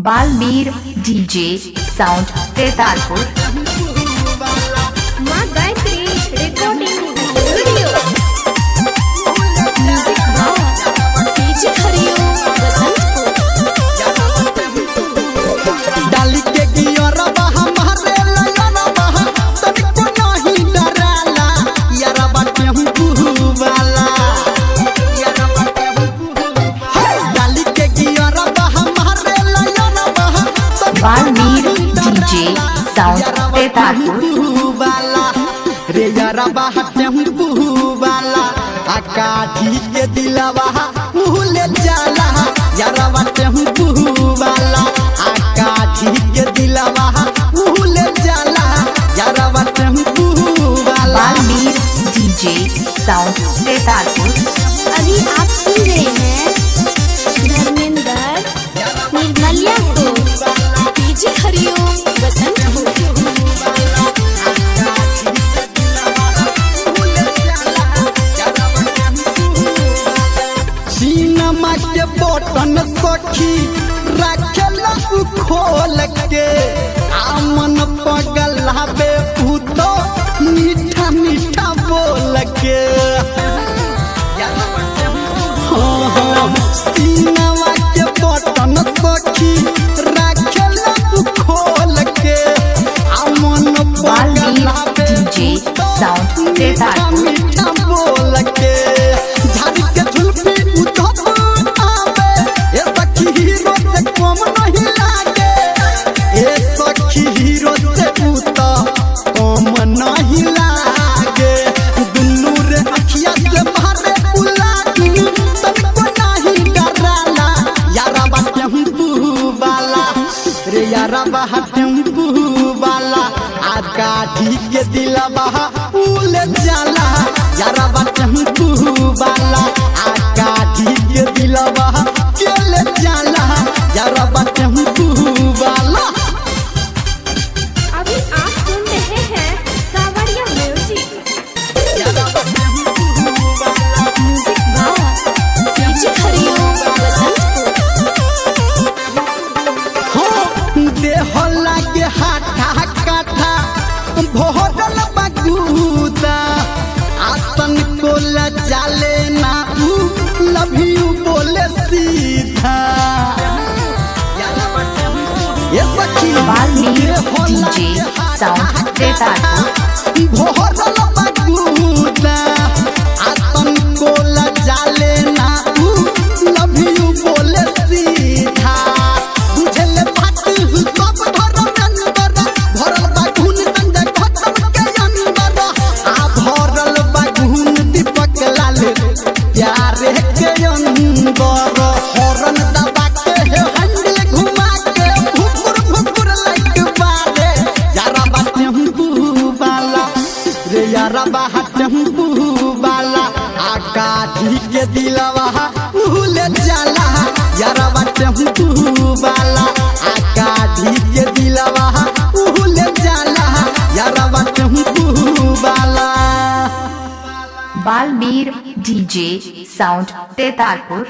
बालमीर DJ sound Tetalpur. माँ Gayatri recording studio. Music DJ Hariom डाली के गियरबा हमारे लयनबा तनिको नहीं डराला यारबा टेम्पू वाला डाली के गियरबा हमारे लयनबा बालमीर डीजे साउंड तेतालपुर वाला रे यारबा टेम्पू वाला आकाठी के दिलवा मुहले जाला यारबा टेम्पू वाला आकाठी के दिलवा मुहले जाला यारबा टेम्पू वाला। बालमीर डीजे साउंड तेतालपुर। अभी आप सुन रहे हैं धर्मेंद्र निर्मलिया को डीजे हरिओम सीनमा के बटन सखी रखेला खोल के आमन पगलावे पूतो मीठा मीठा बोल के सीनमा के बटन सखी रखेला खोल के आमन पगलावे डीजे साउंड तेतालपुर। मीठा बोल के झाड़ी के झुलपी उधप आवे ए सखी हीरो से कम नहीं लागे ए सखी हीरो से उता कम नहीं लागे दुन्नू रे अखिया से मारे उलाटी तनिको नहीं डराला यारा बा टेम्पू वाला रे यारा बा टेम्पू वाला आकाठी के दिलवा उले जाला यारा बा टेम्पू वाला आकाठी के दिलवा केले जाला यारा बा टेम्पू वाला। अभी आप सुन रहे हैं सावरिया म्यूजिक। यारा बा टेम्पू वाला म्यूजिक डीजे हरिओम हो देहला के हाथा काठा भोरल बगूदा आसन को लजाले ना ऊ लव यू बोले सीधा ये सखी बालमीर डीजे साउंड तेतालपुर। भोरल बगूदा आसन को लजाले ना ऊ लव यू बोले सीधा बुझले बात सब धर्मेंद्र भरल बागुन संजय खत्म के अंदर आ भरल बागुन दीपक लाल प्यारे के अंदर हॉर्न दबा के हैंडल घुमा के भुकुर भुकुर लाइक बारे यारा बा टेम्पू वाला रे यारा बा टेम्पू वाला आकाठी के दिलवा भूले जाला यारा बा टेम्पू वाला आकाठी के दिलवा भूले जाला यारा बा टेम्पू वाला। बालमीर डीजे साउंड तेतालपुर।